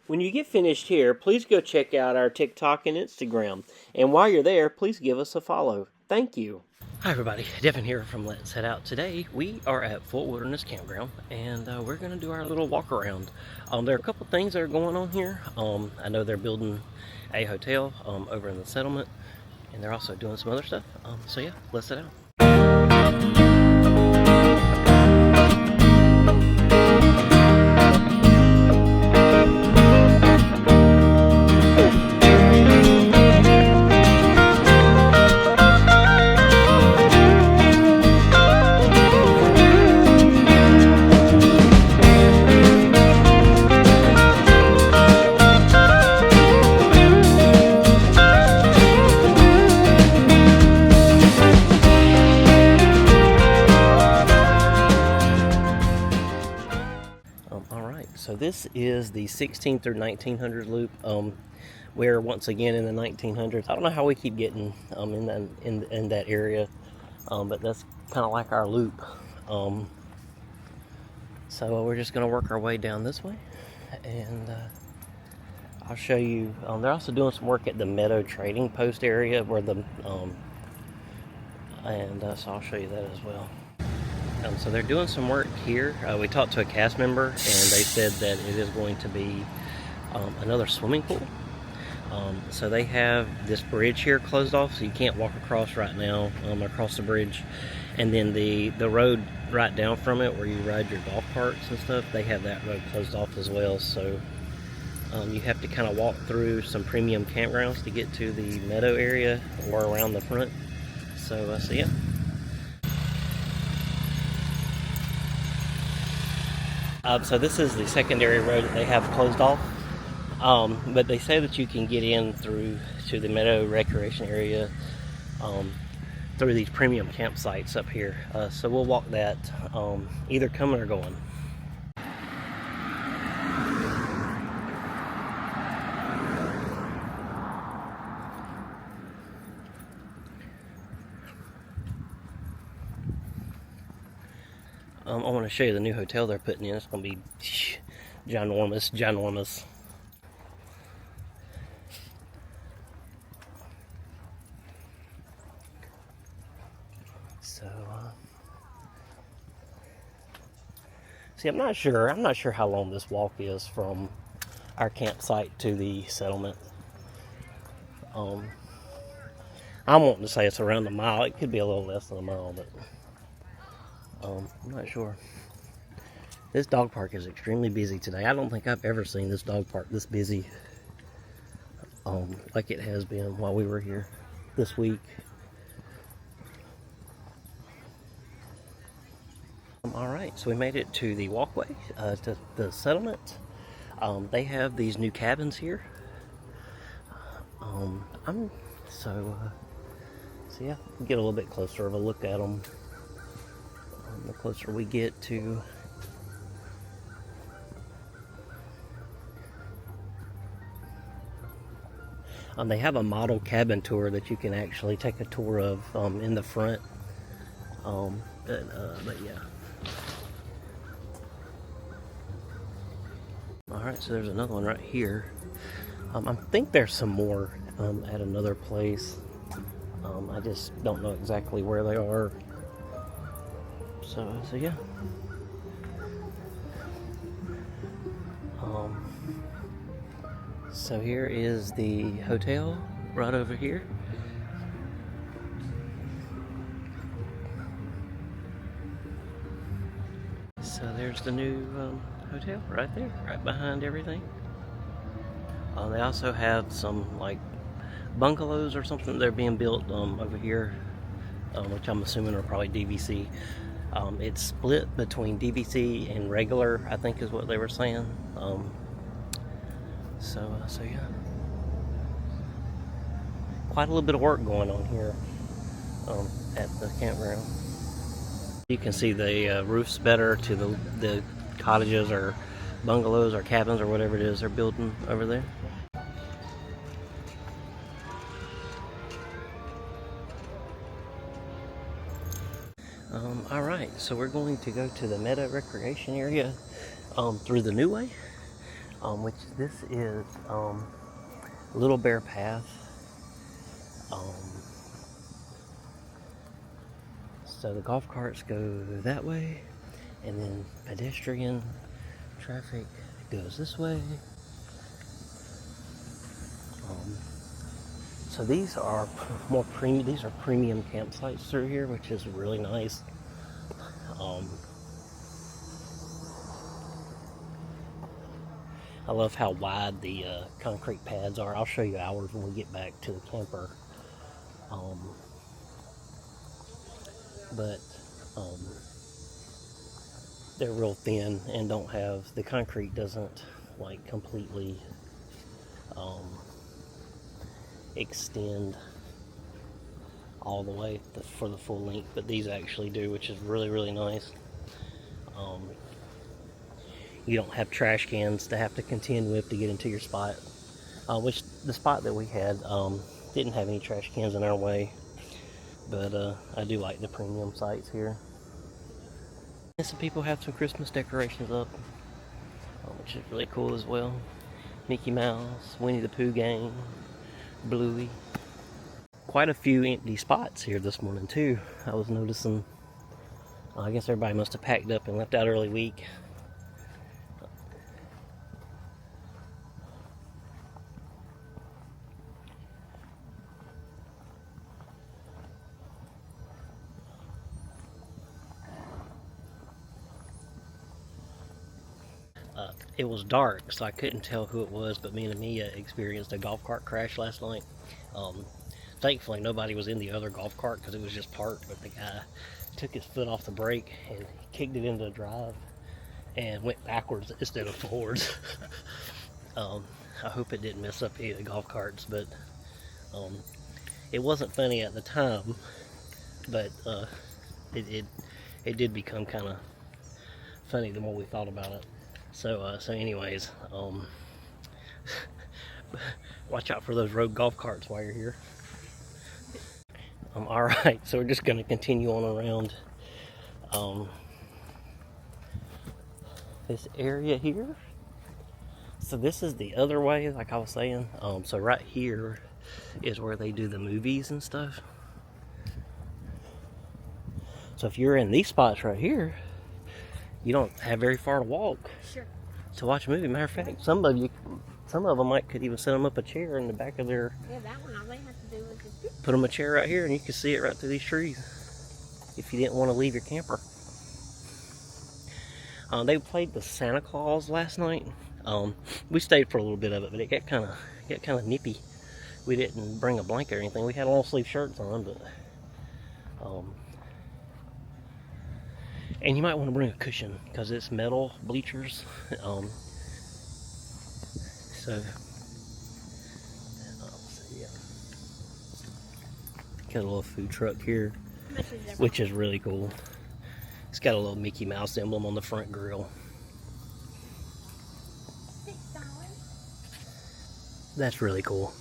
When you get finished here, please go check out our TikTok and Instagram. And while you're there, please give us a follow. Thank you. Hi everybody, Devin here from Let's Head Out. Today we are at Full Wilderness Campground and we're going to do our little walk around. There are a couple things that are going on here. I know they're building a hotel over in the settlement, and they're also doing some other stuff. So yeah, let's head out. So this is the 16 through 1900 loop, where once again in the 1900s, I don't know how we keep getting in that area, but that's kind of like our loop. So we're just going to work our way down this way, and I'll show you. They're also doing some work at the Meadow Trading Post area, where so I'll show you that as well. So they're doing some work here. We talked to a cast member, and they said that it is going to be another swimming pool. So they have this bridge here closed off, so you can't walk across right now, across the bridge. And then the road right down from it, where you ride your golf carts and stuff, they have that road closed off as well. So you have to kind of walk through some premium campgrounds to get to the meadow area or around the front. So yeah. So this is the secondary road that they have closed off, but they say that you can get in through to the Meadow Recreation area through these premium campsites up here. So we'll walk that either coming or going. I want to show you the new hotel they're putting in. It's going to be ginormous. So, see, I'm not sure how long this walk is from our campsite to the settlement. I'm wanting to say it's around a mile. It could be a little less than a mile, but I'm not sure. This dog park is extremely busy today. I don't think I've ever seen this dog park this busy, like it has been while we were here this week. Alright, so we made it to the walkway to the settlement. They have these new cabins here. So yeah, get a little bit closer of a look at them. The closer we get to they have a model cabin tour that you can actually take a tour of in the front. But yeah. Alright, so there's another one right here. I think there's some more at another place. I just don't know exactly where they are. So yeah. So here is the hotel right over here. So there's the new hotel right there, right behind everything. They also have some like bungalows or something that are being built over here, which I'm assuming are probably DVC. It's split between DVC and regular, I think is what they were saying. So yeah. Quite a little bit of work going on here at the campground. You can see the roofs better to the cottages or bungalows or cabins or whatever it is they're building over there. Alright, so we're going to go to the Meadow Recreation area through the new way. which this is Little Bear Path. So the golf carts go that way, and then pedestrian traffic goes this way. So these are more premium. These are premium campsites through here, which is really nice. I love how wide the concrete pads are. I'll show you ours when we get back to the camper. But they're real thin and don't have, the concrete doesn't like completely extend all the way for the full length, but these actually do, which is really, really nice. You don't have trash cans to have to contend with to get into your spot, which the spot that we had didn't have any trash cans in our way, but I do like the premium sites here. And some people have some Christmas decorations up, which is really cool as well. Mickey Mouse, Winnie the Pooh gang, Bluey. Quite a few empty spots here this morning too. I was noticing, I guess everybody must have packed up and left out early week. It was dark, so I couldn't tell who it was, but me and Amia experienced a golf cart crash last night. Thankfully, nobody was in the other golf cart because it was just parked, but the guy took his foot off the brake and kicked it into the drive and went backwards instead of forwards. I hope it didn't mess up any of the golf carts, but it wasn't funny at the time, but it did become kind of funny the more we thought about it. So anyways, watch out for those road golf carts while you're here. Alright, so we're just going to continue on around this area here. So this is the other way, like I was saying. So right here is where they do the movies and stuff. So if you're in these spots right here, you don't have very far to walk. Sure. To watch a movie. Matter of fact, some of them could even set them up a chair in the back of their. Yeah, that one all they have to do is just put them a chair right here, and you can see it right through these trees. If you didn't want to leave your camper. They played the Santa Claus last night. We stayed for a little bit of it, but it got kind of nippy. We didn't bring a blanket or anything. We had long sleeve shirts on, but and you might want to bring a cushion because it's metal bleachers. Got a little food truck here, which is really cool. It's got a little Mickey Mouse emblem on the front grill. $6. That's really cool.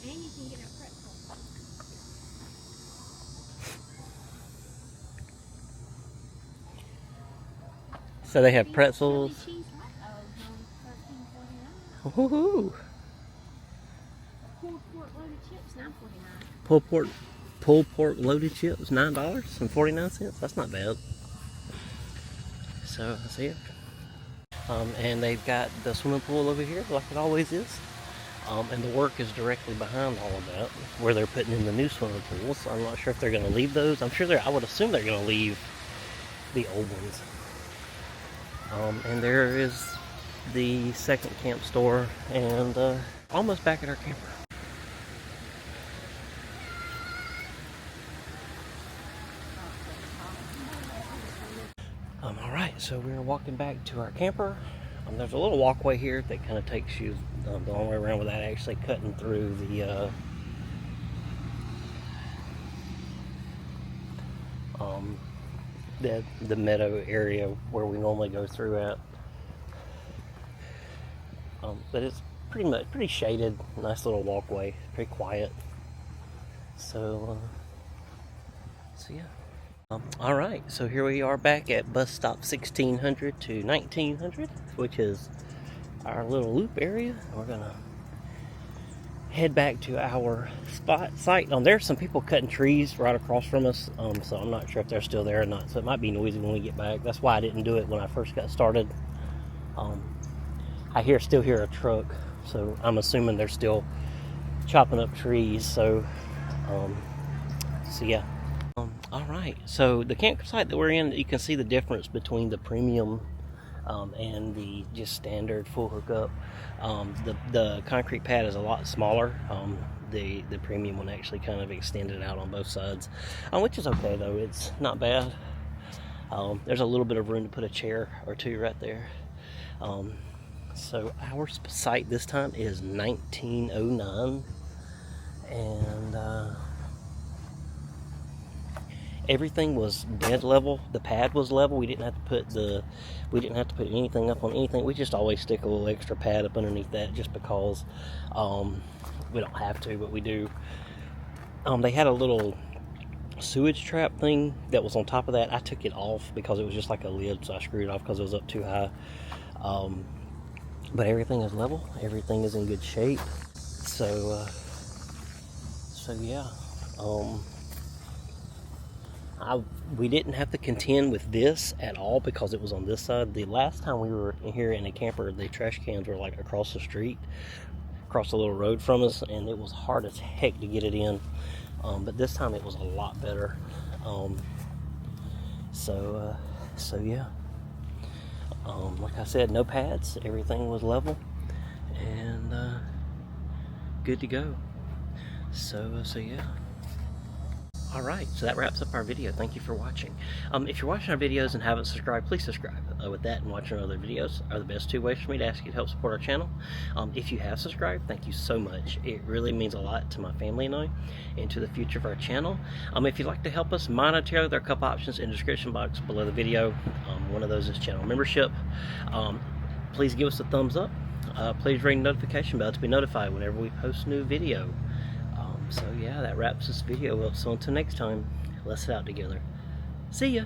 And you can get a pretzel. So they have pretzels. Woohoo! Pulled pork loaded chips, $9.49. Pulled pork loaded chips, $9.49. That's not bad. So that's it. And they've got the swimming pool over here, like it always is. And the work is directly behind all of that, where they're putting in the new swimming pools. I'm not sure if they're going to leave those. I would assume they're going to leave the old ones. And there is the second camp store, and almost back at our camper. Alright, so we're walking back to our camper. There's a little walkway here that kind of takes you the long way around without actually cutting through the meadow area where we normally go through at. But it's pretty shaded, nice little walkway, pretty quiet. So yeah. Alright, so here we are back at bus stop 1600 to 1900, which is our little loop area. We're gonna head back to our site. There's some people cutting trees right across from us, so I'm not sure if they're still there or not. So it might be noisy when we get back. That's why I didn't do it when I first got started. I still hear a truck, so I'm assuming they're still chopping up trees. So yeah. All right. So the campsite that we're in, you can see the difference between the premium and the just standard full hookup. The concrete pad is a lot smaller. The premium one actually kind of extended out on both sides, which is okay though. It's not bad. There's a little bit of room to put a chair or two right there. So our site this time is 1909, and everything was dead level. The pad was level. We didn't have to put anything up on anything. We just always stick a little extra pad up underneath that just because we don't have to, but we do. They had a little sewage trap thing that was on top of that. I took it off because it was just like a lid, so I screwed it off because it was up too high. But everything is level. Everything is in good shape. So yeah. We didn't have to contend with this at all because it was on this side. The last time we were here in a camper, the trash cans were like across the street, across a little road from us, and it was hard as heck to get it in. But this time it was a lot better. So yeah. Like I said, no pads. Everything was level and good to go. So yeah. Alright, so that wraps up our video. Thank you for watching. If you're watching our videos and haven't subscribed, please subscribe. With that and watching other videos are the best two ways for me to ask you to help support our channel. If you have subscribed, thank you so much. It really means a lot to my family and I, and to the future of our channel. If you'd like to help us monetarily, there are a couple options in the description box below the video. One of those is channel membership. Please give us a thumbs up. Please ring the notification bell to be notified whenever we post a new video. So yeah, that wraps this video up. So until next time, let's head out together. See ya!